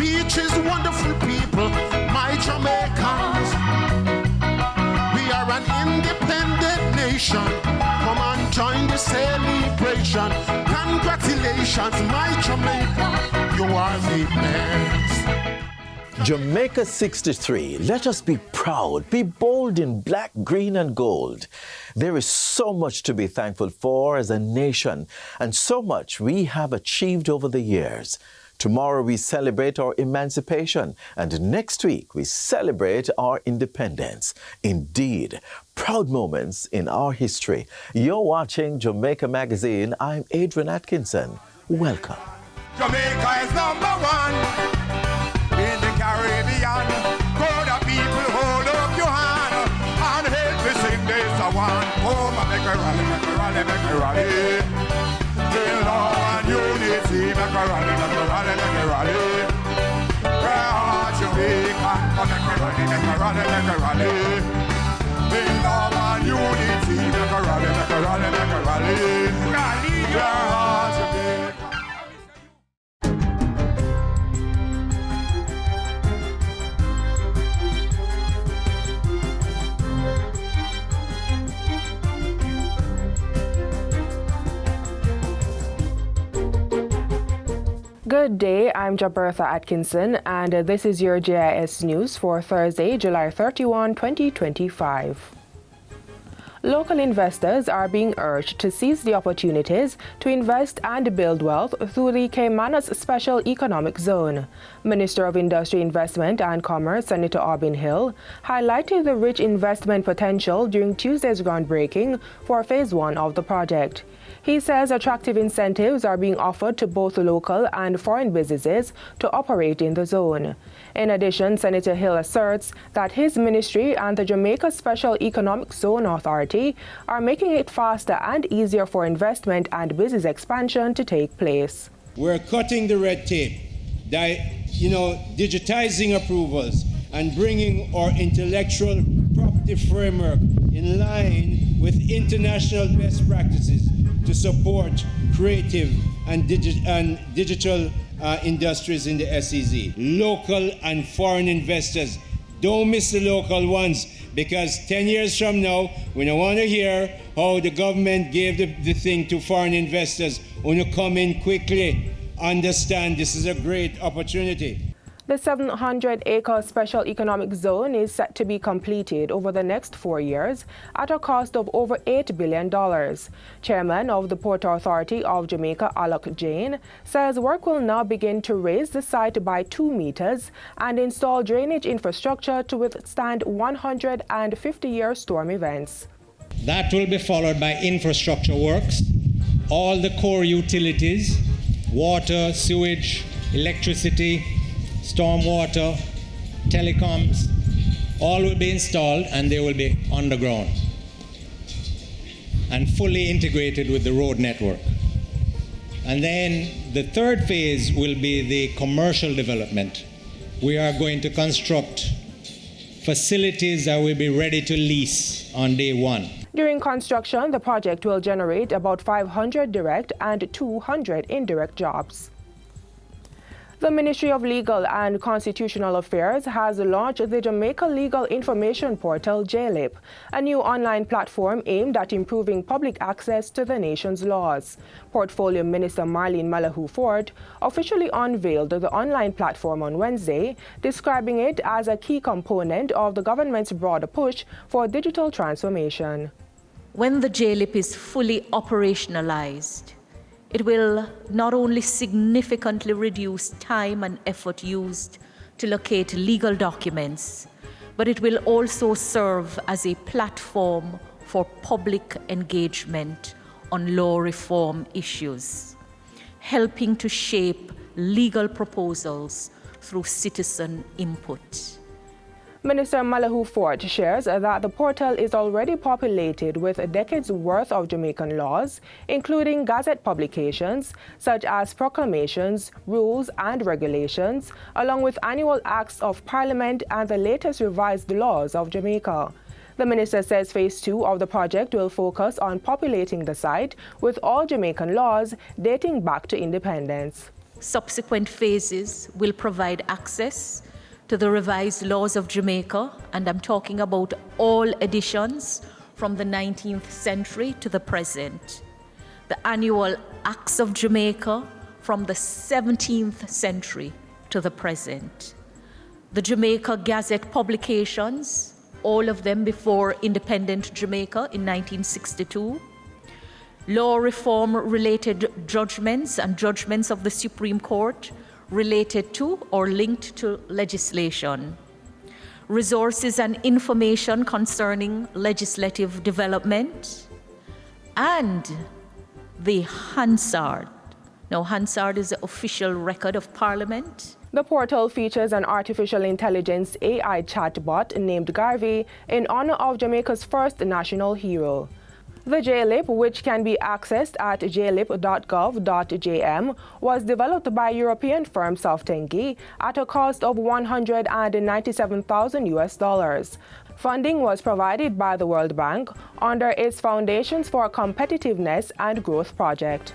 peaches, wonderful people, my Jamaicans. We are an independent nation. Come and join the celebration. Congratulations, my Jamaica, you are the best. Jamaica 63, let us be proud, be bold in black, green and gold. There is so much to be thankful for as a nation and so much we have achieved over the years. Tomorrow we celebrate our emancipation and next week we celebrate our independence. Indeed, proud moments in our history. You're watching Jamaica Magazine. I'm Adrian Atkinson. Welcome. Jamaica is #1. In the Caribbean, go the people, hold up your hand and help me sing this one. Come and make a rally, make a rally, make a rally. In love and unity, make a rally, make a rally, make a rally. Where are Jamaica? Come make a rally, make a rally, make a rally. In love and unity, make a rally, make a rally, make a rally. Where are Jamaica? Good day, I'm Jabertha Atkinson, and this is your JIS News for Thursday, July 31, 2025. Local investors are being urged to seize the opportunities to invest and build wealth through the Caymanas Special Economic Zone. Minister of Industry, Investment and Commerce, Senator Aubin Hill, highlighted the rich investment potential during Tuesday's groundbreaking for Phase 1 of the project. He says attractive incentives are being offered to both local and foreign businesses to operate in the zone. In addition, Senator Hill asserts that his ministry and the Jamaica Special Economic Zone Authority are making it faster and easier for investment and business expansion to take place. We're cutting the red tape, digitizing approvals and bringing our intellectual property framework in line with international best practices to support creative and digital industries in the SEZ. Local and foreign investors, don't miss the local ones, because 10 years from now, we don't want to hear how the government gave the thing to foreign investors. When you come in quickly, understand this is a great opportunity. The 700-acre Special Economic Zone is set to be completed over the next 4 years at a cost of over $8 billion. Chairman of the Port Authority of Jamaica, Alok Jain, says work will now begin to raise the site by 2 meters and install drainage infrastructure to withstand 150-year storm events. That will be followed by infrastructure works. All the core utilities, water, sewage, electricity, stormwater, telecoms, all will be installed and they will be underground and fully integrated with the road network. And then the third phase will be the commercial development. We are going to construct facilities that will be ready to lease on day one. During construction, the project will generate about 500 direct and 200 indirect jobs. The Ministry of Legal and Constitutional Affairs has launched the Jamaica Legal Information Portal, JLIP, a new online platform aimed at improving public access to the nation's laws. Portfolio Minister Marlene Malahoo Ford officially unveiled the online platform on Wednesday, describing it as a key component of the government's broader push for digital transformation. When the JLIP is fully operationalized, it will not only significantly reduce time and effort used to locate legal documents, but it will also serve as a platform for public engagement on law reform issues, helping to shape legal proposals through citizen input. Minister Malahoo Ford shares that the portal is already populated with a decade's worth of Jamaican laws, including Gazette publications, such as proclamations, rules and regulations, along with annual acts of Parliament and the latest revised laws of Jamaica. The minister says Phase 2 of the project will focus on populating the site with all Jamaican laws dating back to independence. subsequent phases will provide access to the revised laws of Jamaica, and I'm talking about all editions from the 19th century to the present. The annual Acts of Jamaica from the 17th century to the present. The Jamaica Gazette publications, all of them before independent Jamaica in 1962. Law reform related judgments and judgments of the Supreme Court related to or linked to legislation. Resources and information concerning legislative development, and the Hansard. Now, Hansard is the official record of Parliament. The portal features an artificial intelligence AI chatbot named Garvey in honor of Jamaica's first national hero. The JLIP, which can be accessed at jlip.gov.jm, was developed by European firm Softengi at a cost of $197,000. Funding was provided by the World Bank under its Foundations for Competitiveness and Growth project.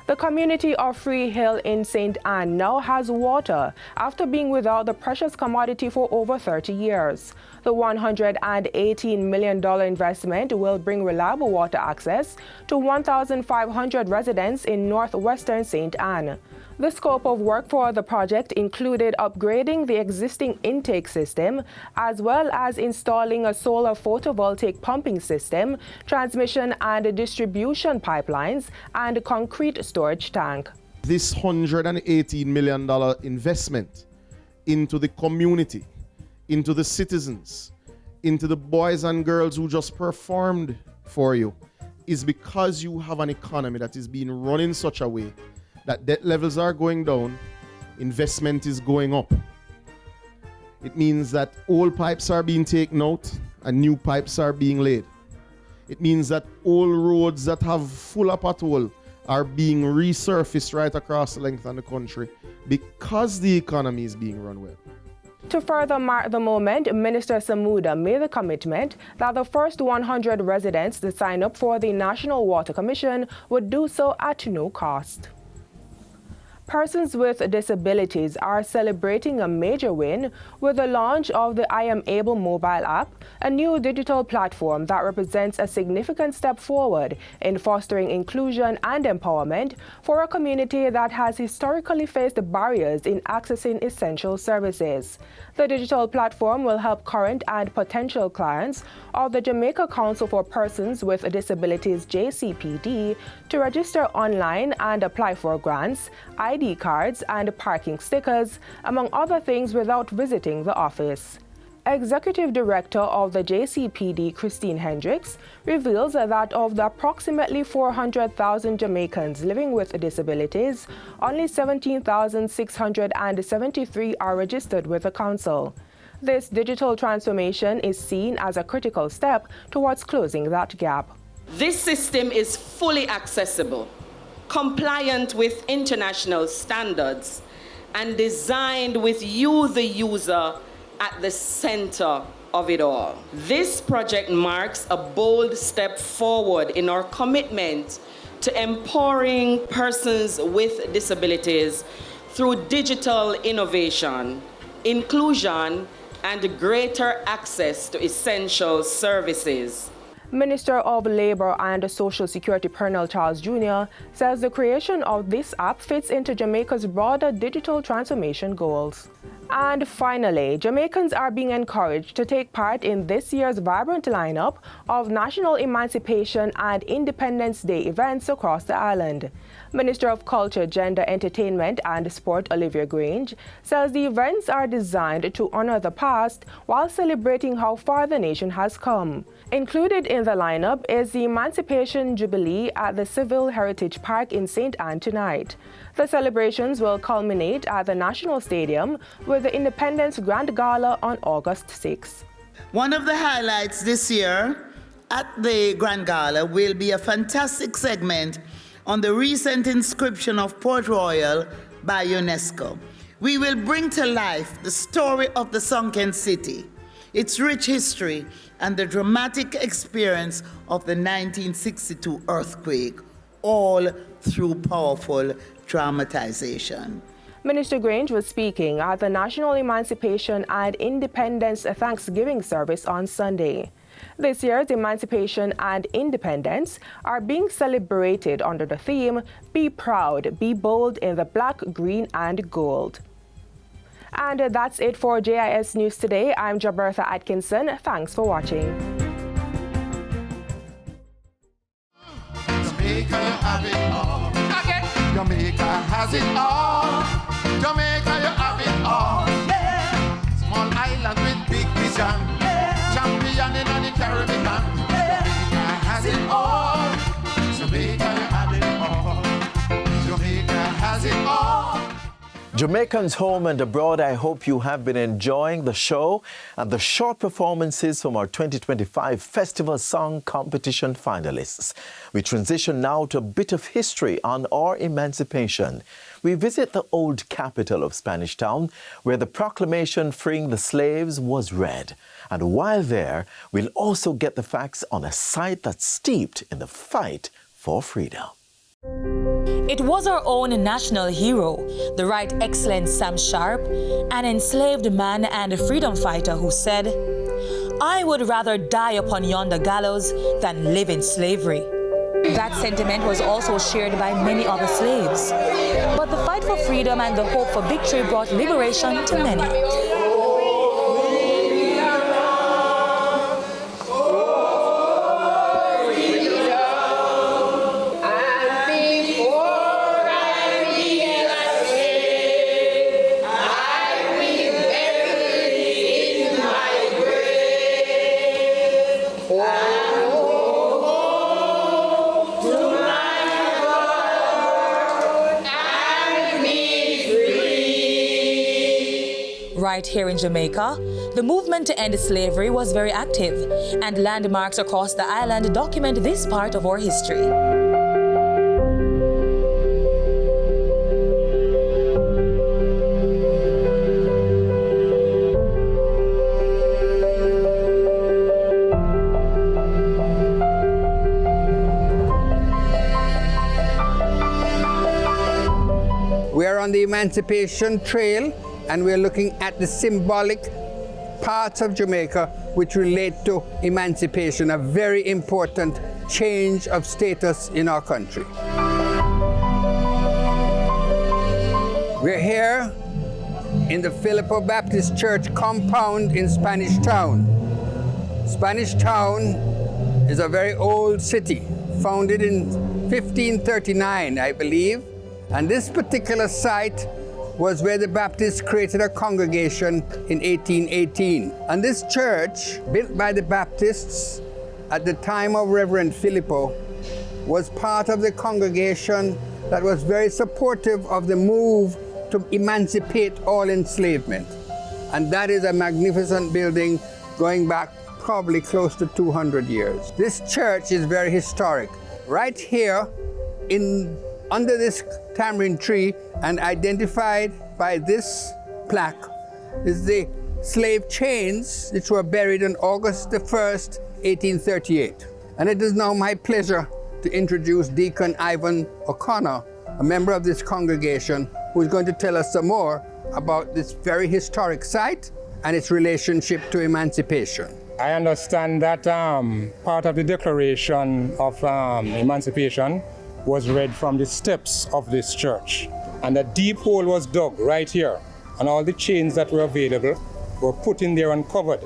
The community of Free Hill in St. Ann now has water after being without the precious commodity for over 30 years. The $118 million investment will bring reliable water access to 1,500 residents in northwestern St. Ann. The scope of work for the project included upgrading the existing intake system, as well as installing a solar photovoltaic pumping system, transmission and distribution pipelines, and a concrete storage tank. This $118 million investment into the community, into the citizens, into the boys and girls who just performed for you, is because you have an economy that is being run in such a way that debt levels are going down, investment is going up. It means that old pipes are being taken out and new pipes are being laid. It means that old roads that have full of pothole are being resurfaced right across the length of the country because the economy is being run well. To further mark the moment, Minister Samuda made the commitment that the first 100 residents to sign up for the National Water Commission would do so at no cost. Persons with disabilities are celebrating a major win with the launch of the I Am Able mobile app, a new digital platform that represents a significant step forward in fostering inclusion and empowerment for a community that has historically faced barriers in accessing essential services. The digital platform will help current and potential clients of the Jamaica Council for Persons with Disabilities JCPD to register online and apply for grants, ID cards, and parking stickers, among other things, without visiting the office. Executive Director of the JCPD, Christine Hendricks, reveals that of the approximately 400,000 Jamaicans living with disabilities, only 17,673 are registered with the Council. This digital transformation is seen as a critical step towards closing that gap. This system is fully accessible, compliant with international standards, and designed with you, the user, at the center of it all. This project marks a bold step forward in our commitment to empowering persons with disabilities through digital innovation, inclusion, and greater access to essential services. Minister of Labour and Social Security Colonel Charles Jr. says the creation of this app fits into Jamaica's broader digital transformation goals. And finally, Jamaicans are being encouraged to take part in this year's vibrant lineup of National Emancipation and Independence Day events across the island. Minister of Culture, Gender, Entertainment and Sport Olivia Grange says the events are designed to honor the past while celebrating how far the nation has come. Included in the lineup is the Emancipation Jubilee at the Civil Heritage Park in St. Ann tonight. The celebrations will culminate at the National Stadium with the Independence Grand Gala on August 6. One of the highlights this year at the Grand Gala will be a fantastic segment on the recent inscription of Port Royal by UNESCO. We will bring to life the story of the sunken city, its rich history, and the dramatic experience of the 1962 earthquake, all through powerful traumatization. Minister Grange was speaking at the National Emancipation and Independence Thanksgiving service on Sunday. This year's Emancipation and Independence are being celebrated under the theme, Be Proud, Be Bold in the Black, Green and Gold. And that's it for JIS News Today. I'm Jabertha Atkinson. Thanks for watching. Jamaica, you have it all. Jamaica has it all. Jamaica, you have it all. Yeah. Small island with big vision. Yeah. Champion in the Caribbean. Yeah. Jamaica has it all. Jamaica, you have it all. Jamaica has it all. Jamaicans home and abroad, I hope you have been enjoying the show and the short performances from our 2025 Festival Song Competition finalists. We transition now to a bit of history on our emancipation. We visit the old capital of Spanish Town, where the proclamation freeing the slaves was read. And while there, we'll also get the facts on a site that's steeped in the fight for freedom. It was our own national hero, the Right Excellent Sam Sharp, an enslaved man and a freedom fighter who said, "I would rather die upon yonder gallows than live in slavery." That sentiment was also shared by many other slaves. But the fight for freedom and the hope for victory brought liberation to many. Right here in Jamaica, the movement to end slavery was very active, and landmarks across the island document this part of our history. We are on the Emancipation Trail, and we're looking at the symbolic parts of Jamaica which relate to emancipation, a very important change of status in our country. We're here in the Filippo Baptist Church compound in Spanish Town. Spanish Town is a very old city, founded in 1539, I believe, and this particular site was where the Baptists created a congregation in 1818. And this church, built by the Baptists at the time of Reverend Filippo, was part of the congregation that was very supportive of the move to emancipate all enslavement. And that is a magnificent building going back probably close to 200 years. This church is very historic. Right here under this tamarind tree, and identified by this plaque, is the slave chains which were buried on August the 1st, 1838. And it is now my pleasure to introduce Deacon Ivan O'Connor, a member of this congregation, who is going to tell us some more about this very historic site and its relationship to emancipation. I understand that part of the Declaration of Emancipation was read from the steps of this church. And a deep hole was dug right here, and all the chains that were available were put in there and covered.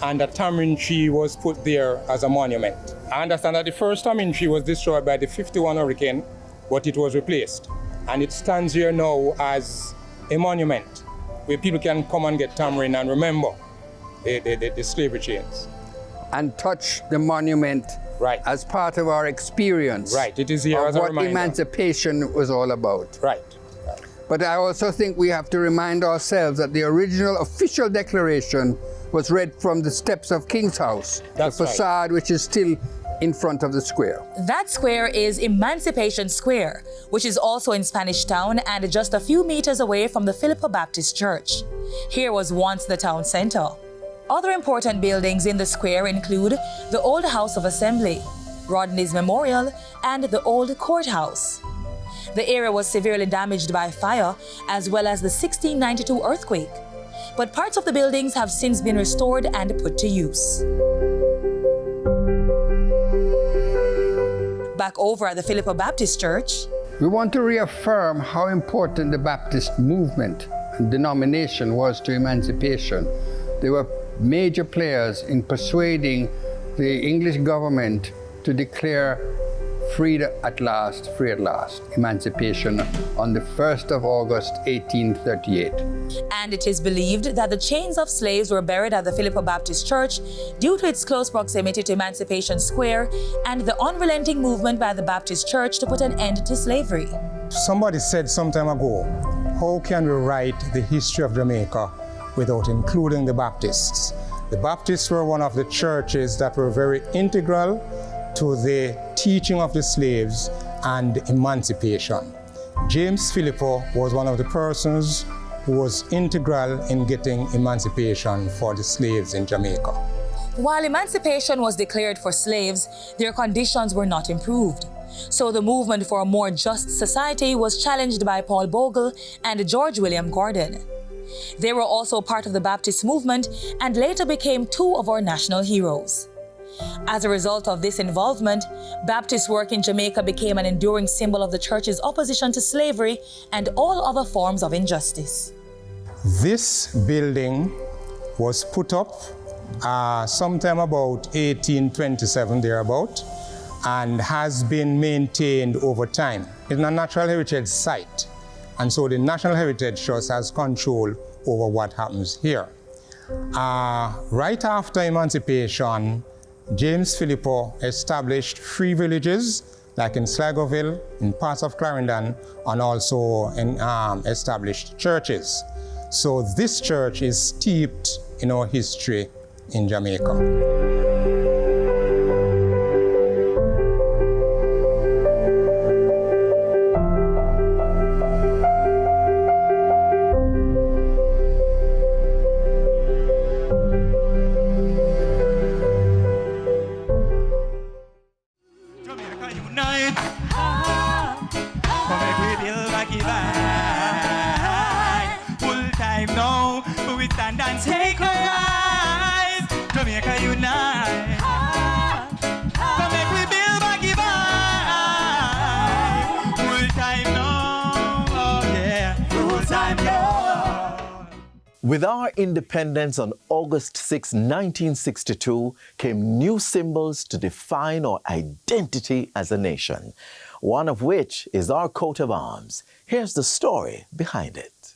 And a tamarind tree was put there as a monument. I understand that the first tamarind tree was destroyed by the 51 hurricane, but it was replaced. And it stands here now as a monument where people can come and get tamarind and remember the slavery chains. And touch the monument. Right. As part of our experience. Right, it is here of as a what reminder. Emancipation was all about. Right. But I also think we have to remind ourselves that the original official declaration was read from the steps of King's House, That's the facade which is still in front of the square. That square is Emancipation Square, which is also in Spanish Town and just a few meters away from the Filippo Baptist Church. Here was once the town center. Other important buildings in the square include the old House of Assembly, Rodney's Memorial, and the old courthouse. The area was severely damaged by fire as well as the 1692 earthquake. But parts of the buildings have since been restored and put to use. Back over at the Philippa Baptist Church, we want to reaffirm how important the Baptist movement and denomination was to emancipation. They were major players in persuading the English government to declare free at last, emancipation on the 1st of August, 1838. And it is believed that the chains of slaves were buried at the Philippa Baptist Church due to its close proximity to Emancipation Square and the unrelenting movement by the Baptist Church to put an end to slavery. Somebody said some time ago, how can we write the history of Jamaica without including the Baptists? The Baptists were one of the churches that were very integral to the teaching of the slaves and emancipation. James Philippo was one of the persons who was integral in getting emancipation for the slaves in Jamaica. While emancipation was declared for slaves, their conditions were not improved. So the movement for a more just society was challenged by Paul Bogle and George William Gordon. They were also part of the Baptist movement and later became two of our national heroes. As a result of this involvement, Baptist work in Jamaica became an enduring symbol of the church's opposition to slavery and all other forms of injustice. This building was put up sometime about 1827 thereabout and has been maintained over time. It's a natural heritage site, and so the National Heritage Trust has control over what happens here. Right after emancipation, James Philippo established free villages like in Sligoville, in parts of Clarendon, and also established churches. So this church is steeped in our history in Jamaica. With our independence on August 6, 1962, came new symbols to define our identity as a nation, one of which is our coat of arms. Here's the story behind it.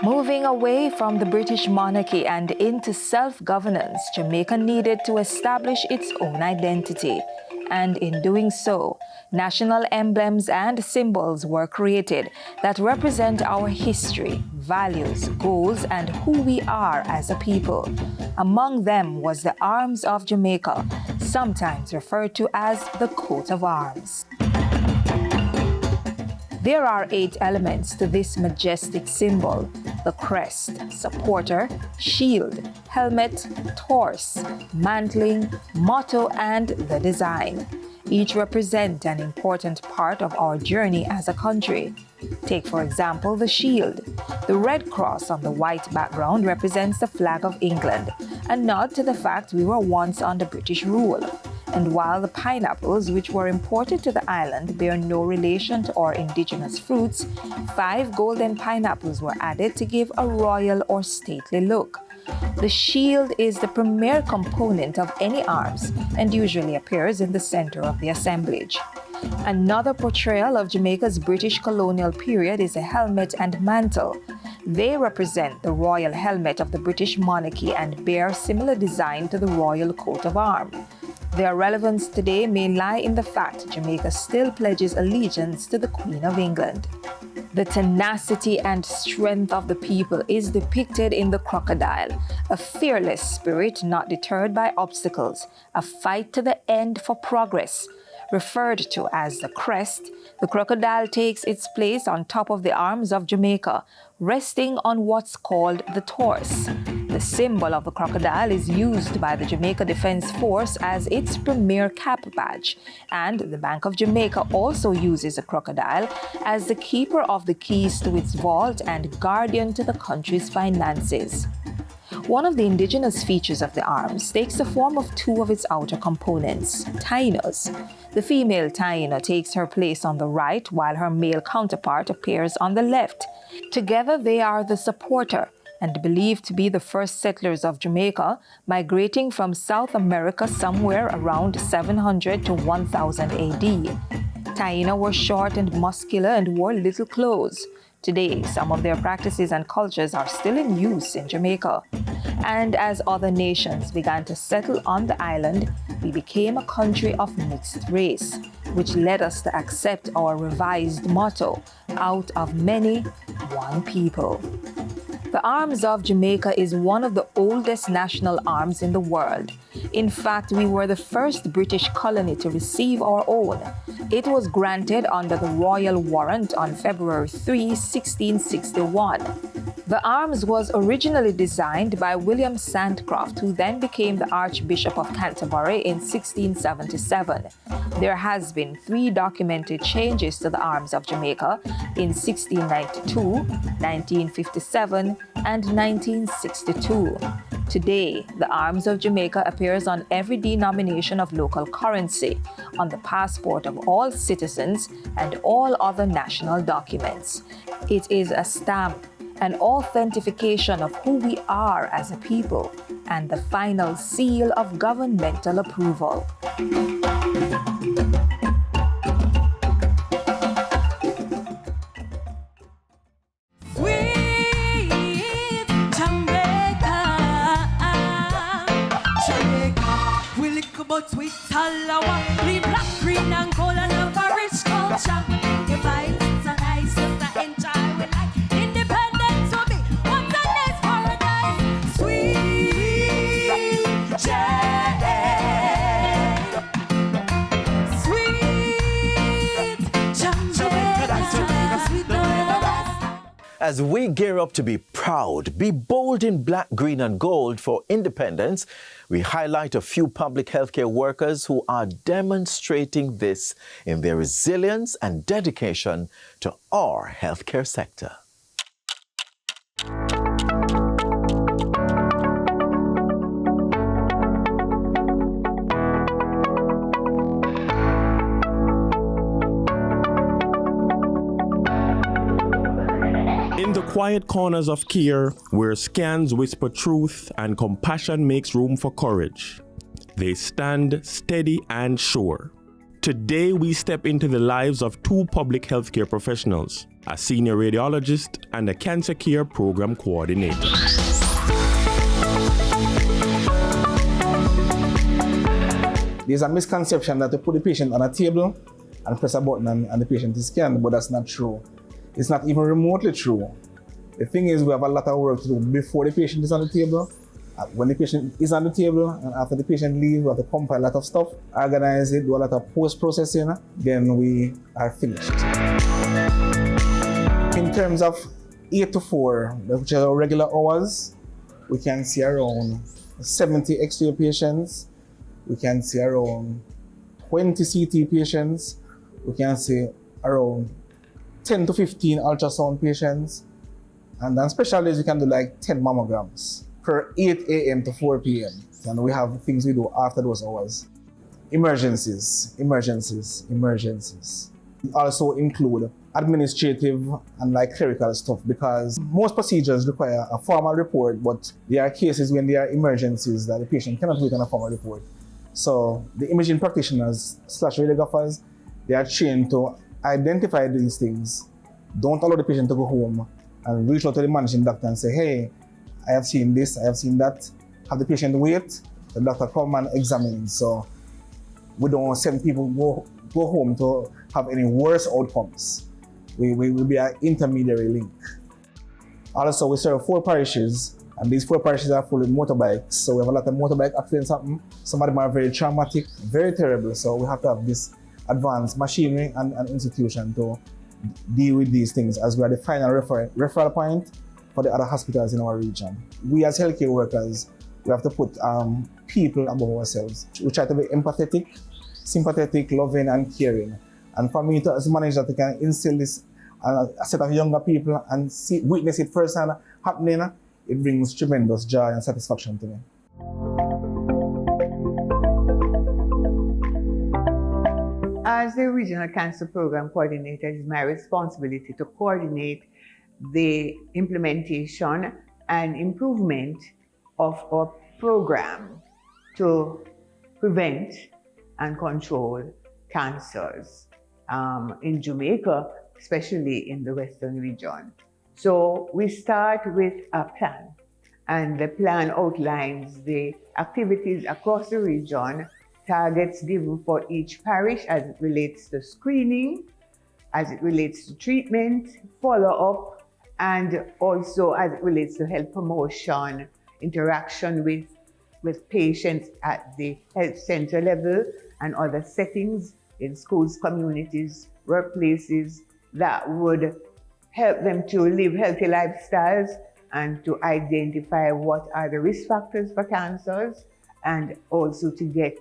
Moving away from the British monarchy and into self-governance, Jamaica needed to establish its own identity. And in doing so, national emblems and symbols were created that represent our history, values, goals, and who we are as a people. Among them was the arms of Jamaica, sometimes referred to as the coat of arms. There are 8 elements to this majestic symbol: the crest, supporter, shield, helmet, torse, mantling, motto, and the design. Each represent an important part of our journey as a country. Take, for example, the shield. The red cross on the white background represents the flag of England, a nod to the fact we were once under British rule. And while the pineapples, which were imported to the island, bear no relation to our indigenous fruits, 5 golden pineapples were added to give a royal or stately look. The shield is the premier component of any arms and usually appears in the center of the assemblage. Another portrayal of Jamaica's British colonial period is a helmet and mantle. They represent the royal helmet of the British monarchy and bear similar design to the royal coat of arms. Their relevance today may lie in the fact Jamaica still pledges allegiance to the Queen of England. The tenacity and strength of the people is depicted in the crocodile, a fearless spirit not deterred by obstacles, a fight to the end for progress. Referred to as the crest, the crocodile takes its place on top of the arms of Jamaica, resting on what's called the torse. The symbol of the crocodile is used by the Jamaica Defense Force as its premier cap badge, and the Bank of Jamaica also uses a crocodile as the keeper of the keys to its vault and guardian to the country's finances. One of the indigenous features of the arms takes the form of two of its outer components, tainas. The female taina takes her place on the right while her male counterpart appears on the left. Together they are the supporter, and believed to be the first settlers of Jamaica, migrating from South America somewhere around 700 to 1000 AD. Taina were short and muscular and wore little clothes. Today, some of their practices and cultures are still in use in Jamaica. And as other nations began to settle on the island, we became a country of mixed race, which led us to accept our revised motto, out of many, one people. The arms of Jamaica is one of the oldest national arms in the world. In fact, we were the first British colony to receive our own. It was granted under the Royal Warrant on February 3, 1661. The arms was originally designed by William Sandcroft, who then became the Archbishop of Canterbury in 1677. There has been 3 documented changes to the arms of Jamaica in 1692, 1957, and 1962. Today, the arms of Jamaica appears on every denomination of local currency, on the passport of all citizens, and all other national documents. It is a stamp, an authentication of who we are as a people, and the final seal of governmental approval. But sweet talawa, we black, green and gold and love a rich culture. Your vibes are nice, just to enjoy with like independence for me. What's a nice paradise? Sweet Jamaica, sweet Jamaica. As we gear up to be proud, be bold in black, green and gold for independence, we highlight a few public healthcare workers who are demonstrating this in their resilience and dedication to our healthcare sector. In the quiet corners of care, where scans whisper truth and compassion makes room for courage, they stand steady and sure. Today, we step into the lives of 2 public healthcare professionals, a senior radiologist and a cancer care program coordinator. There's a misconception that you put the patient on a table and press a button and the patient is scanned, but that's not true. It's not even remotely true. The thing is, we have a lot of work to do before the patient is on the table. When the patient is on the table and after the patient leaves, we have to compile a lot of stuff, organize it, do a lot of post-processing, then we are finished. In terms of 8 to 4, which are our regular hours, we can see around 70 X-ray patients, we can see around 20 CT patients, we can see around 10 to 15 ultrasound patients, and then specialties we can do like 10 mammograms per 8 a.m. to 4 p.m. And we have things we do after those hours. Emergencies. Also include administrative and like clerical stuff, because most procedures require a formal report, but there are cases when there are emergencies that the patient cannot wait on a formal report. So the imaging practitioners / radiographers, they are trained to identify these things. Don't allow the patient to go home and reach out to the managing doctor and say, hey, I have seen this, I have seen that. Have the patient wait, the doctor come and examine. So we don't send people go home to have any worse outcomes. We will be an intermediary link. Also, we serve 4 parishes, and these 4 parishes are full of motorbikes. So we have a lot of motorbike accidents happening. Some of them are very traumatic, very terrible. So we have to have this advanced machinery and institution to deal with these things, as we are the final referral point for the other hospitals in our region. We as healthcare workers, we have to put people above ourselves. We try to be empathetic, sympathetic, loving, and caring. And for me, as a manager, to can instill this a set of younger people and witness it firsthand happening, it brings tremendous joy and satisfaction to me. As the Regional Cancer Program Coordinator, it is my responsibility to coordinate the implementation and improvement of our program to prevent and control cancers in Jamaica, especially in the Western region. So we start with a plan, and the plan outlines the activities across the region, targets given for each parish as it relates to screening, as it relates to treatment, follow-up, and also as it relates to health promotion, interaction with patients at the health center level and other settings in schools, communities, workplaces that would help them to live healthy lifestyles and to identify what are the risk factors for cancers, and also to get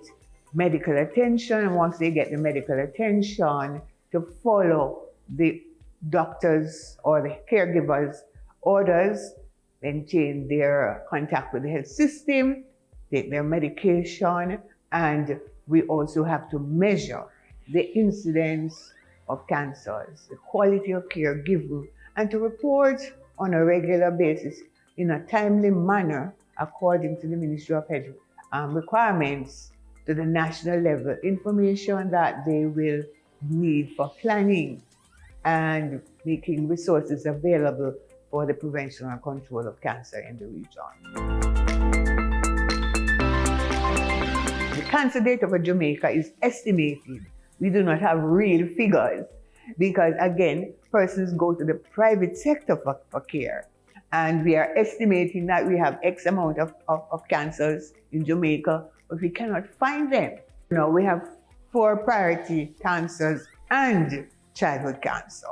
medical attention. And once they get the medical attention, to follow the doctors or the caregivers' orders, maintain their contact with the health system, take their medication, and we also have to measure the incidence of cancers, the quality of care given, and to report on a regular basis in a timely manner according to the Ministry of Health requirements to the national level, information that they will need for planning and making resources available for the prevention and control of cancer in the region. The cancer data for Jamaica is estimated. We do not have real figures because, again, persons go to the private sector for care. And we are estimating that we have X amount of cancers in Jamaica, but we cannot find them. You know, we have 4 priority cancers and childhood cancer.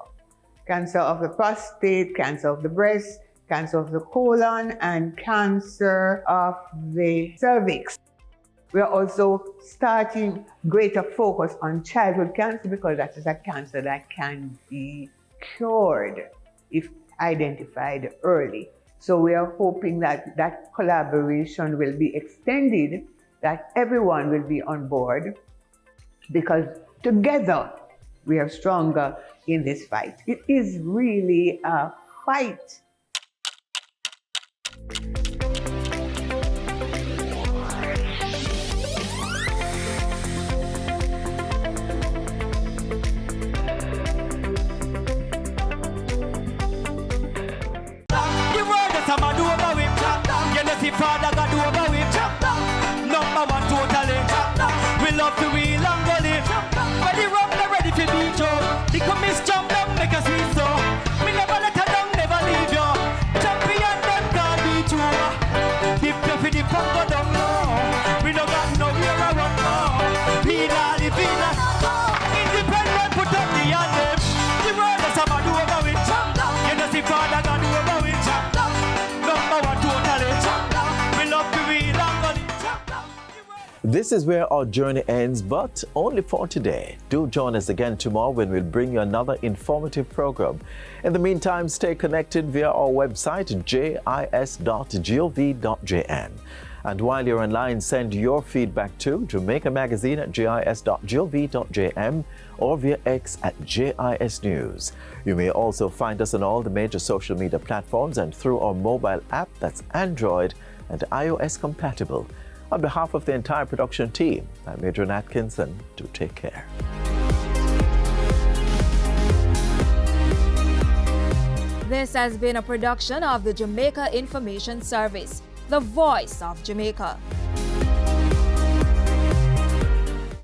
Cancer of the prostate, cancer of the breast, cancer of the colon, and cancer of the cervix. We are also starting greater focus on childhood cancer because that is a cancer that can be cured if identified early. So we are hoping that that collaboration will be extended, that everyone will be on board, because together we are stronger in this fight. It is really a fight. Father God over with number one totally. We love to wheel and go live. Ready rum, ready to beat you. The commiss jump down, make us sweet so. We never let her down, never leave you. Champion them can't beat you. Dip you for the pump go down low. We no got nowhere around now. We not live in independent, put up the anthem. The world is about to over with. You know see Father God over with. Number one totally. This is where our journey ends, but only for today. Do join us again tomorrow when we'll bring you another informative program. In the meantime, stay connected via our website, jis.gov.jm. And while you're online, send your feedback to Jamaica Magazine@jis.gov.jm or via X @JIS News. You may also find us on all the major social media platforms and through our mobile app that's Android and iOS compatible. On behalf of the entire production team, I'm Adrian Atkinson. Do take care. This has been a production of the Jamaica Information Service, the voice of Jamaica.